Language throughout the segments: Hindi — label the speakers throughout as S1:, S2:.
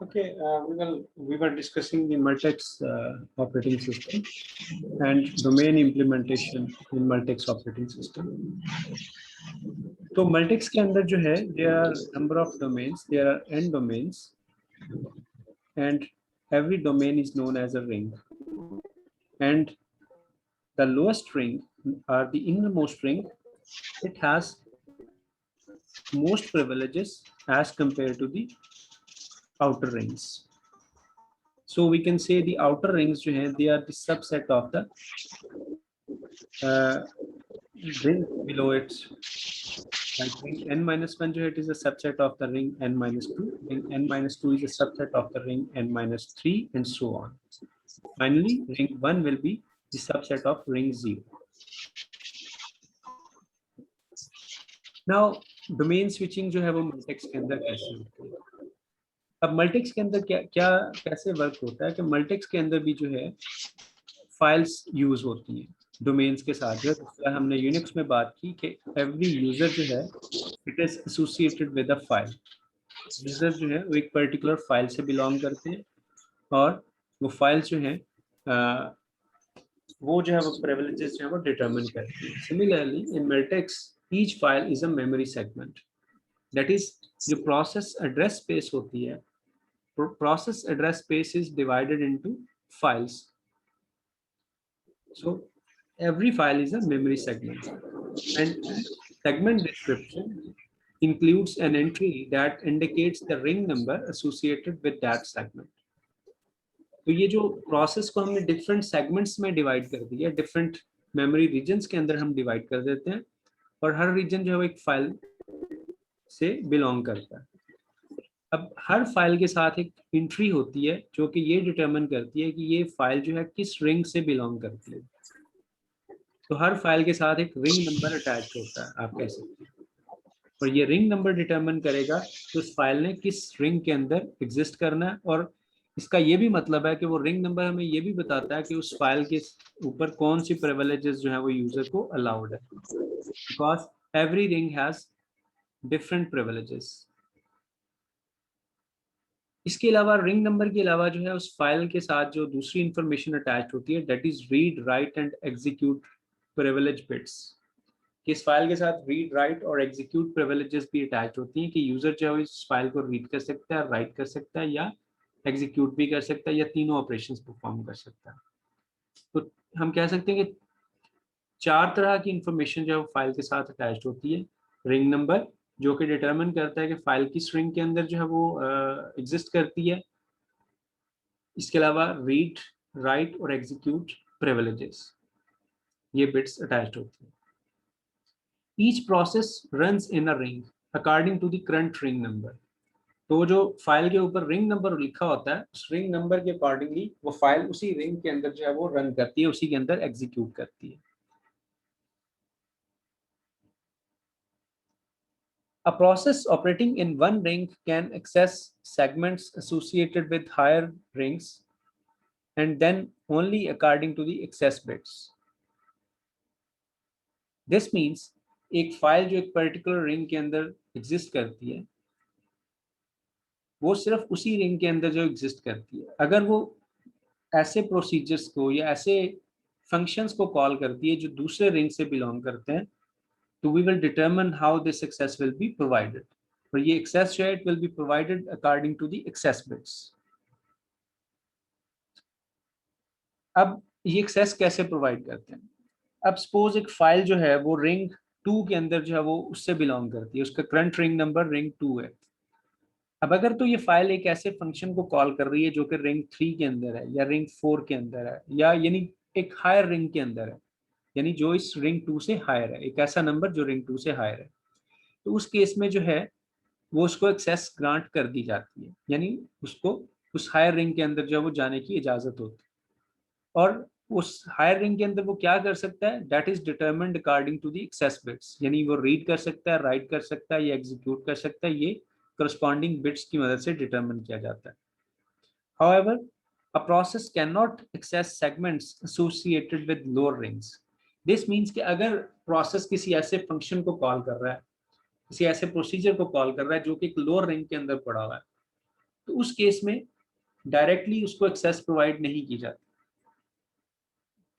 S1: Okay, we were discussing the Multex operating system and domain implementation in Multex operating system. तो Multex के अंदर जो है, there are number of domains, there are n domains, and every domain is known as a ring. And the lowest ring or the innermost ring, it has most privileges as compared to the outer rings. So we can say the outer rings जो हैं, they are the subset of the ring below it. Like ring n-1 जो है, it is a subset of the ring n-2. Ring n-2 is a subset of the ring n-3, and so on. Finally, ring 1 will be the subset of ring 0. Now, domain switching जो है वो multex के अंदर कैसे होती है? अब multex के अंदर क्या कैसे वर्क होता है कि multex के अंदर भी जो है फाइल्स यूज होती हैं डोमेन्स के साथ। जो हमने यूनिक्स में बात की कि एवरी यूजर जो है it is associated with a file. User जो है वो एक पर्टिकुलर फाइल से बिलोंग करते हैं और वो फाइल जो है वो जो है वो प्रिविलेजेस जो है वो डिटरमिन करती है। Similarly in Multics each file is a memory segment. That is जो प्रोसेस एड्रेस स्पेस होती है, process address space is divided into files. So every file is a memory segment, and segment description includes an entry that indicates the ring number associated with that segment. तो ये जो प्रोसेस को हमने डिफरेंट सेगमेंट्स में डिवाइड कर दिया, डिफरेंट मेमोरी रीजन्स के अंदर हम डिवाइड कर देते हैं और हर रीजन जो है वो एक फाइल से बिलोंग करता है. अब हर फाइल के साथ एक एंट्री होती है जो कि ये डिटरमिन करती है कि ये फाइल जो है किस रिंग से बिलोंग करती है. तो हर फाइल के साथ एक रिंग नंबर अटैच होता है, आप कह सकते हैं, और ये रिंग नंबर डिटरमिन करेगा कि उस फाइल ने किस रिंग के अंदर एग्जिस्ट करना है. और इसका ये भी मतलब है कि वो रिंग नंबर हमें ये भी बताता है कि उस फाइल के ऊपर कौन सी प्रिविलेजेस जो है वो यूजर को अलाउड है, because every ring has different privileges. इसके अलावा रिंग नंबर के अलावा जो है उस फाइल के साथ जो दूसरी इंफॉर्मेशन अटैच होती है, that is read, right and execute privilege bits. इस फाइल के साथ रीड, राइट और एग्जीक्यूट प्रिविलेजेस भी अटैच होती हैं कि यूजर जो है इस फाइल को रीड कर सकता है, राइट कर सकता है या एग्जीक्यूट भी कर सकता है या तीनों ऑपरेशंस परफॉर्म कर सकता है. तो हम कह सकते हैं कि 4 तरह की इंफॉर्मेशन जो है फाइल के साथ अटैच होती है. रिंग नंबर जो कि डिटरमिन करता है कि फाइल किस रिंग के अंदर जो है वो एग्जिस्ट करती है. इसके अलावा रीड, राइट और एग्जीक्यूट प्रिविलेजेस, ये बिट्स अटैच होती है. Each process runs in a ring according to the current ring number. तो जो फाइल के ऊपर रिंग नंबर लिखा होता है उस रिंग नंबर के अकॉर्डिंगली वो फाइल उसी रिंग के अंदर जो है वो रन करती है, उसी के अंदर एग्जीक्यूट करती है. A process operating in one ring can access segments associated with higher rings and then only according to the access bits. This means एक फाइल जो एक पर्टिकुलर रिंग के अंदर एग्जिस्ट करती है वो सिर्फ उसी रिंग के अंदर जो एग्जिस्ट करती है. अगर वो ऐसे प्रोसीजर्स को या ऐसे फंक्शंस को कॉल करती है जो दूसरे रिंग से बिलोंग करते हैं, तो we will determine how this access will be provided. और ये एक्सेस जो है it will be provided according to the access bits. अब ये एक्सेस कैसे प्रोवाइड करते हैं? अब सपोज एक फाइल जो है वो रिंग 2 के अंदर जो है वो उससे बिलोंग करती है, उसका करंट रिंग नंबर रिंग 2 है. अब अगर तो ये फाइल एक ऐसे फंक्शन को कॉल कर रही है जो कि रिंग 3 के अंदर है या रिंग 4 के अंदर है या यानी एक हायर रिंग के अंदर है, यानी जो इस रिंग 2 से हायर है, एक ऐसा नंबर जो रिंग 2 से हायर है, तो उस केस में जो है वो उसको एक्सेस ग्रांट कर दी जाती है, यानी उसको उस हायर रिंग के अंदर जो है वो जाने की इजाजत होती है. और उस हायर रिंग के अंदर वो क्या कर सकता है, that is determined according to the access bits, यानी वो रीड कर सकता है, राइट कर सकता है या एग्जीक्यूट कर सकता है. ये corresponding bits की मदद से डिटरमिन किया जाता है. However, a process cannot access segments associated with lower rings. This means कि अगर प्रोसेस किसी ऐसे फंक्शन को कॉल कर रहा है, किसी ऐसे प्रोसीजर को कॉल कर रहा है जो कि एक लोअर रिंग के अंदर पड़ा हुआ है, तो उस केस में डायरेक्टली उसको एक्सेस प्रोवाइड नहीं की जाती।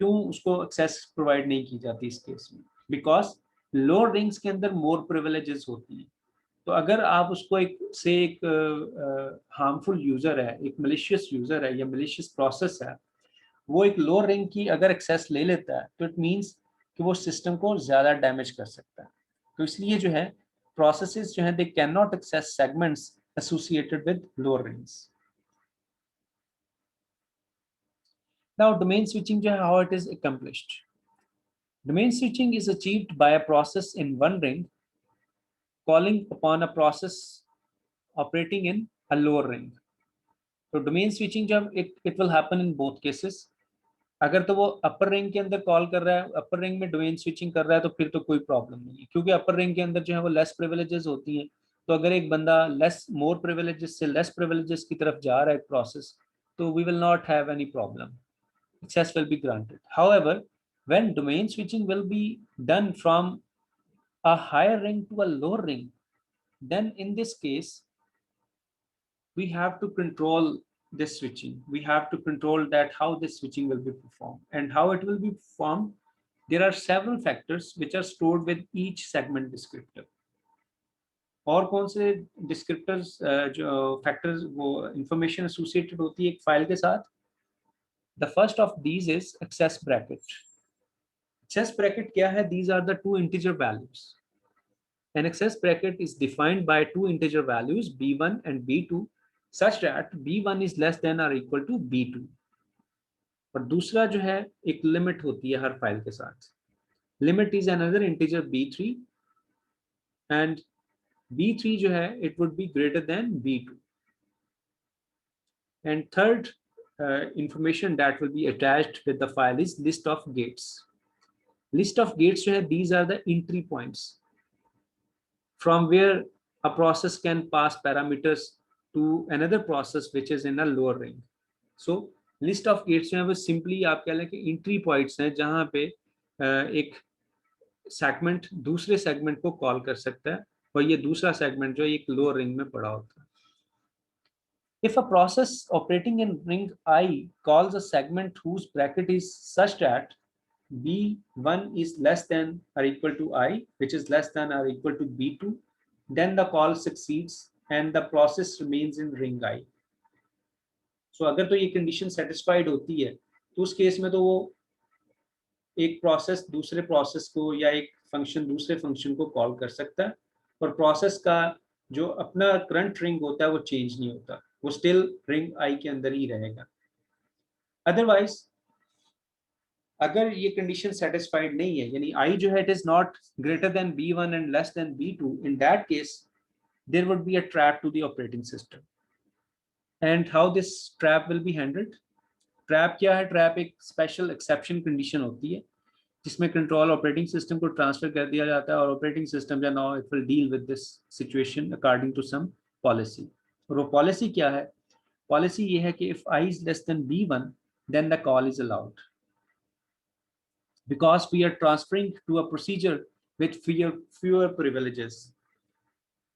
S1: क्यों उसको एक्सेस प्रोवाइड नहीं की जाती इस केस में? बिकॉज लोअर रिंग्स के अंदर मोर प्रिविलेजेस होती हैं। तो अगर आप उसको एक हार्मफुल यूजर है, एक मलिशियस यूजर है या मलिशियस प्रोसेस है, वो एक लोअर रिंग की अगर एक्सेस ले लेता है तो इट मींस कि वो सिस्टम को ज्यादा डैमेज कर सकता है। तो इसलिए जो है प्रोसेसेस जो है they can not access segments associated with lower rings. Now domain switching जो है, how it is accomplished. Domain switching is achieved by a process in one ring calling upon a process operating in a lower ring. तो डोमेन स्विचिंग जब it will happen in both cases. अगर तो वो अपर रिंग के अंदर कॉल कर रहा है, अपर रिंग में डोमेन स्विचिंग कर रहा है, तो फिर तो कोई प्रॉब्लम नहीं है, क्योंकि अपर रिंग के अंदर जो है वो लेस प्रिविलेजेस होती हैं। तो अगर एक बंदा मोर प्रिविलेजेस से लेस प्रिविलेजेस की तरफ जा रहा है प्रोसेस, तो we will not have any problem, access will be granted. However, when domain switching will be done from a higher ring to a lower ring, then in this case we have to control this switching. We have to control that how this switching will be performed and how it will be performed. There are several factors which are stored with each segment descriptor. और कौन से डिस्क्रिप्टर्स जो फैक्टर्स वो इंफॉर्मेशन एसोसिएटेड होती है एक फाइल के साथ? The first of these is access bracket. Access bracket क्या है? These are the two integer values. An access bracket is defined by two integer values b1 and b2 such that b1 is less than or equal to b2. और दूसरा जो है एक लिमिट होती है हर फाइल के साथ। Limit is another integer b3 and b3 जो है it would be greater than b2. And third information that will be attached with the file is list of gates. List of gates जो है these are the entry points from where a process can pass parameters to another process which is in a lower ring. So list of gates जो है वो simply आप कह लें कि entry points हैं जहाँ पे एक सेगमेंट दूसरे सेगमेंट को कॉल कर सकता है और ये दूसरा सेगमेंट जो एक लोअर रिंग में पड़ा होता है। If a process operating in ring I calls a segment whose bracket is such that b1 is less than or equal to I, which is less than or equal to b2, then the call succeeds and the process remains in ring I. So अगर तो ये कंडीशन सेटिस्फाइड होती है तो उस केस में तो वो एक प्रोसेस दूसरे प्रोसेस को या एक फंक्शन दूसरे फंक्शन को कॉल कर सकता है और प्रोसेस का जो अपना करंट रिंग होता है वो चेंज नहीं होता, वो स्टिल रिंग आई के अंदर ही रहेगा। अदरवाइज अगर ये कंडीशन सेटिस्फाइड नहीं है, यानी आई जो है it is not greater than b1 and less than b2, in that case there would be a trap to the operating system. And how this trap will be handled? Trap क्या है? ट्रैप एक स्पेशल एक्सेप्शन कंडीशन होती है जिसमें कंट्रोल ऑपरेटिंग सिस्टम को ट्रांसफर कर दिया जाता है और ऑपरेटिंग सिस्टम जो now it will deal with this situation according to some policy. और वो पॉलिसी क्या है? पॉलिसी ये है कि if I is less than b1 then the call is allowed because we are transferring to a procedure with fewer privileges.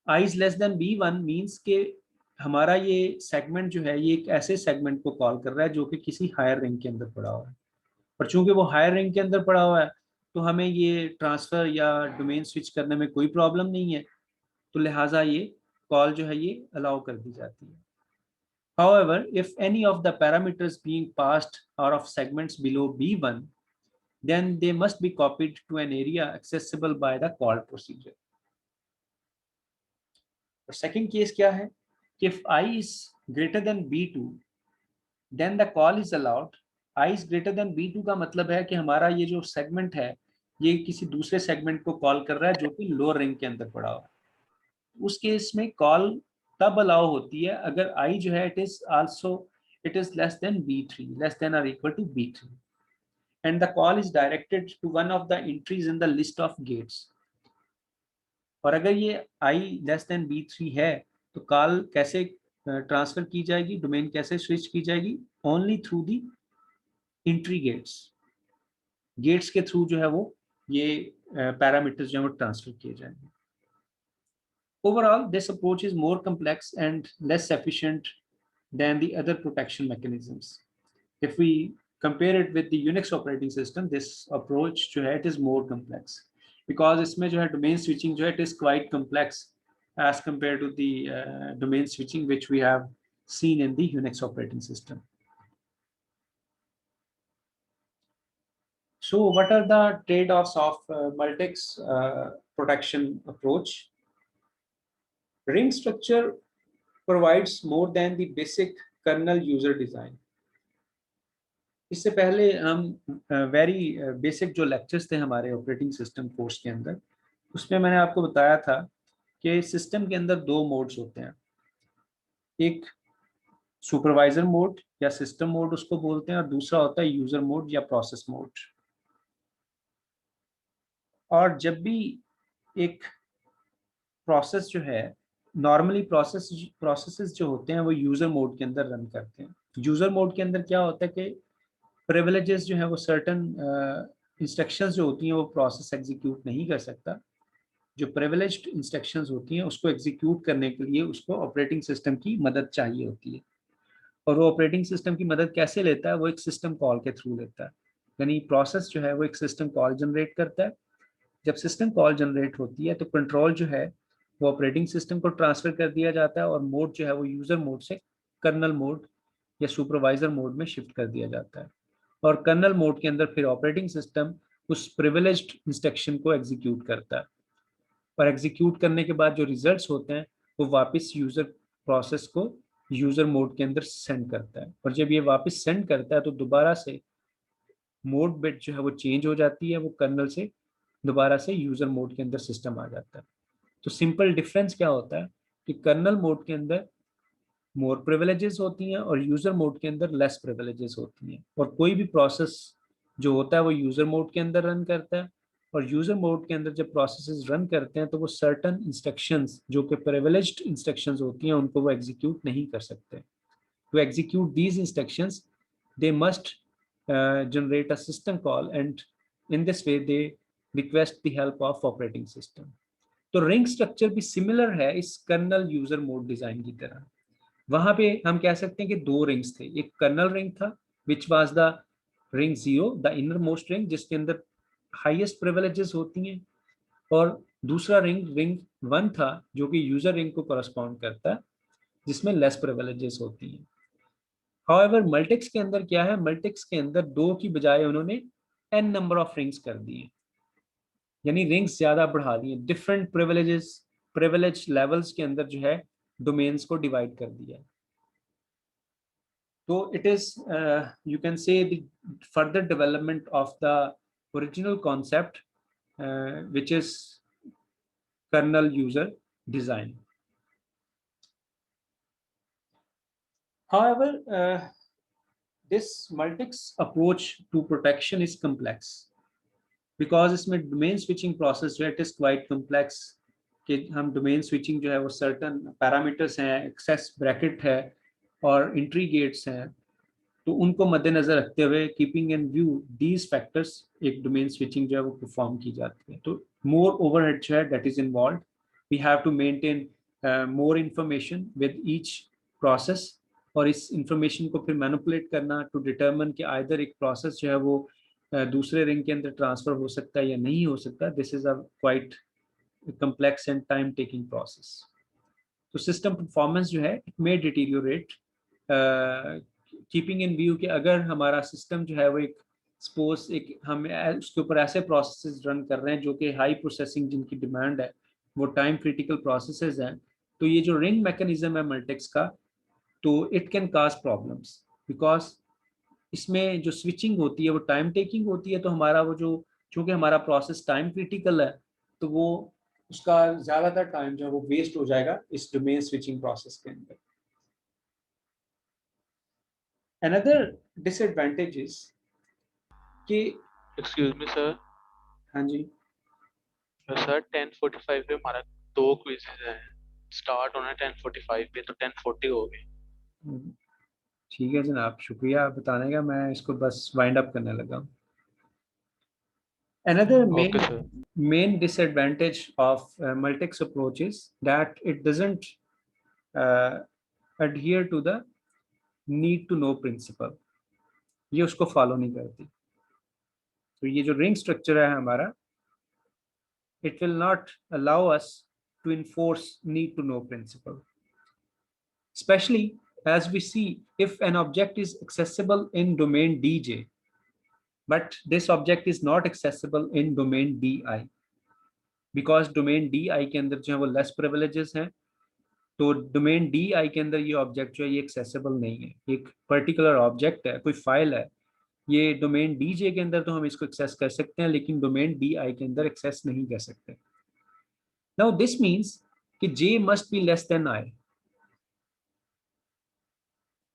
S1: I is less than b1 means के हमारा ये सेगमेंट जो है ये एक ऐसे सेगमेंट को कॉल कर रहा है जो कि किसी हायर रिंग के अंदर पड़ा हुआ है, पर चूंकि वो हायर रिंग के अंदर पड़ा हुआ है तो हमें ये ट्रांसफर या डोमेन स्विच करने में कोई प्रॉब्लम नहीं है, तो लिहाजा ये कॉल जो है ये अलाउ कर दी जाती है। However, if any of the parameters being passed are of segments below b1, then they must be copied to an area accessible by the call procedure. और सेकंड केस क्या है कि if I is greater than b2 then the call is allowed. I is greater than b2 का मतलब है कि हमारा ये जो सेगमेंट है ये किसी दूसरे सेगमेंट को कॉल कर रहा है जो कि लोअर रिंग के अंदर पड़ा हुआ है। उस केस में कॉल तब अलाउ होती है अगर I जो है it is less than b3, less than और equal to b3, and the call is directed to one of the entries in the list of gates. और अगर ये I लेस देन b3 है तो कॉल कैसे ट्रांसफर की जाएगी, डोमेन कैसे स्विच की जाएगी? Only through the entry gates, gates के थ्रू जो है वो ये पैरामीटर्स जो है वो ट्रांसफर किए जाएंगे। Overall this approach is more complex and less efficient then the other protection mechanisms. If we compare it with the Unix operating system, this approach जो है it is more complex because इसमें जो है domain switching जो है it is quite complex as compared to the domain switching which we have seen in the Unix operating system. So what are the trade-offs of Multics protection approach? Ring structure provides more than the basic kernel user design. इससे पहले हम वेरी बेसिक जो लेक्चर्स थे हमारे ऑपरेटिंग सिस्टम कोर्स के अंदर, उसमें मैंने आपको बताया था कि सिस्टम के अंदर दो मोड्स होते हैं। एक सुपरवाइजर मोड या सिस्टम मोड उसको बोलते हैं, और दूसरा होता है यूजर मोड या प्रोसेस मोड। और जब भी एक प्रोसेस जो है, नॉर्मली प्रोसेसेस जो होते हैं वो यूजर मोड के अंदर रन करते हैं। यूजर मोड के अंदर क्या होता है कि प्रिविलेजेस जो है वो सर्टन इंस्ट्रक्शंस जो होती हैं वो प्रोसेस एग्जीक्यूट नहीं कर सकता। जो प्रिविलेज्ड इंस्ट्रक्शंस होती हैं उसको एग्जीक्यूट करने के लिए उसको ऑपरेटिंग सिस्टम की मदद चाहिए होती है। और वो ऑपरेटिंग सिस्टम की मदद कैसे लेता है? वो एक सिस्टम कॉल के थ्रू लेता है। यानी प्रोसेस जो है वो एक सिस्टम कॉल जनरेट करता है। जब सिस्टम कॉल जनरेट होती है तो कंट्रोल जो है वो ऑपरेटिंग सिस्टम को ट्रांसफर कर दिया जाता है, और मोड जो है वो यूजर मोड से कर्नल मोड या सुपरवाइजर मोड में शिफ्ट कर दिया जाता है। और कर्नल मोड के अंदर फिर ऑपरेटिंग सिस्टम उस प्रिविलेज्ड इंस्ट्रक्शन को एग्जीक्यूट करता है, और एग्जीक्यूट करने के बाद जो रिजल्ट्स होते हैं वो वापस यूजर प्रोसेस को यूजर मोड के अंदर सेंड करता है। और जब ये वापस सेंड करता है तो दोबारा से मोड बिट जो है वो चेंज हो जाती है, वो कर्नल से दोबारा से यूजर मोड के अंदर सिस्टम आ जाता है। तो सिंपल डिफरेंस क्या होता है कि कर्नल मोड के अंदर मोर प्रिविलेजेस होती हैं और यूजर मोड के अंदर लेस प्रिविलेजेस होती हैं। और कोई भी प्रोसेस जो होता है वो यूजर मोड के अंदर रन करता है, और यूजर मोड के अंदर जब प्रोसेसेस रन करते हैं तो वो सर्टन इंस्ट्रक्शंस जो कि प्रिविलेज्ड इंस्ट्रक्शंस होती हैं उनको वो एग्जीक्यूट नहीं कर सकते। To execute these instructions they must generate a system call, and in this way they request the help of operating system. तो रिंग स्ट्रक्चर भी सिमिलर है इस कर्नल यूजर मोड डिजाइन की तरह। वहां पे हम कह सकते हैं कि दो रिंग्स थे। एक कर्नल रिंग था which was the ring zero, the inner most ring, जिसके अंदर हाईएस्ट प्रिविलेजेस होती हैं, और दूसरा रिंग रिंग वन था जो कि यूजर रिंग को करस्पॉन्ड करता है, जिसमें लेस प्रिविलेजेस होती हैं। हाउएवर मल्टिक्स के अंदर क्या है, मल्टिक्स के अंदर दो की बजाय उन्होंने एन नंबर ऑफ रिंग्स कर दिए, यानी रिंग्स ज्यादा बढ़ा दिए। डिफरेंट प्रिविलेज लेवल्स के अंदर जो है डोमेन्स को डिवाइड कर दिया। So it is, you can say, the further development of the original concept, which is kernel user design. However, this Multics approach to protection is complex because इसमें domain switching process जो है it is quite complex। कि हम domain switching जो है वो certain parameters हैं, access bracket है और entry gates हैं, तो उनको मद्देनजर रखते हुए keeping in view these factors एक डोमेन स्विचिंग जो है वो परफॉर्म की जाती है। तो मोर ओवरहेड जो है that is involve. We have to maintain more information with each process, और इस इंफॉर्मेशन को फिर मैनिपुलेट करना टू डिटरमिन कि आइदर एक प्रोसेस जो है वो दूसरे रिंग के अंदर ट्रांसफर हो सकता है या नहीं हो सकता। This is a quite complex and time taking process. तो सिस्टम परफॉर्मेंस जो है it may deteriorate keeping in view कि अगर हमारा सिस्टम जो है वो एक सपोज एक हम उसके ऊपर ऐसे प्रोसेसेस रन कर रहे हैं जो कि हाई प्रोसेसिंग जिनकी डिमांड है, वो टाइम क्रिटिकल प्रोसेसेस हैं, तो ये जो रिंग मैकेनिज्म है मल्टिक्स का, तो it can cause problems because इसमें जो स्विचिंग होती है वो टाइम टेकिंग होती है। तो हमारा वो जो चूंकि हमारा प्रोसेस टाइम क्रिटिकल है तो वो उसका ज्यादातर टाइम जो है वो वेस्ट हो जाएगा इस डोमेन स्विचिंग प्रोसेस के अंदर। Another disadvantage is कि
S2: एक्सक्यूज मी सर।
S1: हाँ जी
S2: सर 10:45 पे हमारा दो क्विजेज हैं, स्टार्ट होना है 10:45 पे, तो 10:40 हो गए।
S1: ठीक है जनाब, शुक्रिया बताने का। मैं इसको बस वाइंड अप करने लगा। Another
S2: Okay, sir.
S1: main disadvantage of multex approach is that it doesn't uh, adhere to the need to know principle. ये उसको फॉलो नहीं करती. तो ये जो रिंग स्ट्रक्चर है हमारा, it will not allow us to enforce need to know principle, especially as we see if an object is accessible in domain dj, but this object is not accessible in domain di, because domain di के अंदर जो है वो लेस प्रिविलेजेस हैं, तो डोमेन डी आई के अंदर ये ऑब्जेक्ट जो है ये एक्सेसिबल नहीं है. एक पर्टिकुलर ऑब्जेक्ट है, कोई फाइल है, ये डोमेन डी जे के अंदर तो हम इसको एक्सेस कर सकते हैं, लेकिन डोमेन डी आई के अंदर एक्सेस नहीं कर सकते. नाउ दिस मीन्स कि J must be less than I,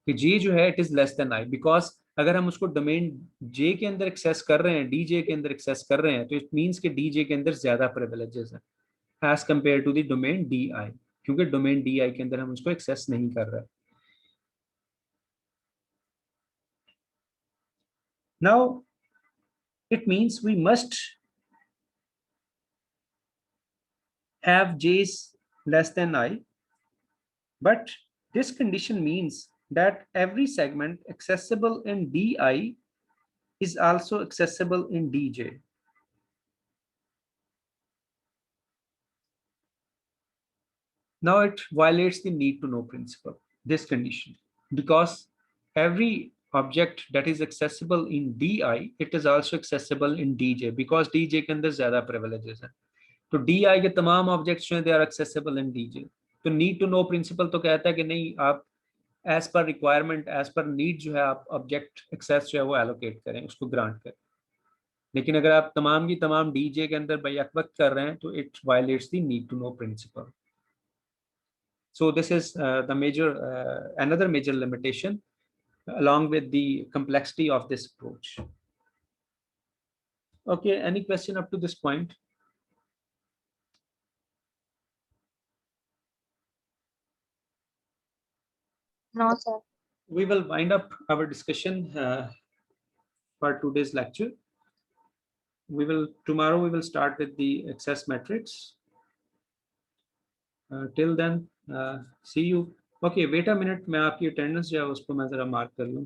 S1: कि जे जो है it is less than I, because अगर हम उसको डोमेन जे के अंदर एक्सेस कर रहे हैं, डी जे के अंदर एक्सेस कर रहे हैं, तो इट मीन्स कि डी जे के अंदर ज्यादा प्रिविलेजेस है as compared to the domain D I, क्योंकि डोमेन डी आई के अंदर हम उसको एक्सेस नहीं कर रहे. Now, it means we must have j's less than I, but this condition means that every segment accessible in di is also accessible in dj. Now it violates the need to know principle, this condition, because every object that is accessible in di, it is also accessible in dj, because dj के अंदर ज्यादा privileges हैं. तो डी आई के तमाम ऑब्जेक्ट्स जो हैं they are accessible in DJ. तो नीड टू नो प्रिंसिपल तो कहता है कि नहीं, आप as per requirement, as per need जो है आप ऑब्जेक्ट एक्सेस जो है वो एलोकेट करें, उसको ग्रांट करें. लेकिन अगर आप तमाम की तमाम डीजे के अंदर बैक वक्त कर रहे हैं तो it violates the need to know principle. So this is the another major limitation along with the complexity of this approach. Okay, any question up to this point?
S3: No, sir.
S1: We will wind up our discussion for today's lecture. Tomorrow we will start with the access matrix. Till then, see you. Okay, wait a minute, मैं आपकी attendance जो है उसको मैं जरा mark कर लूँ.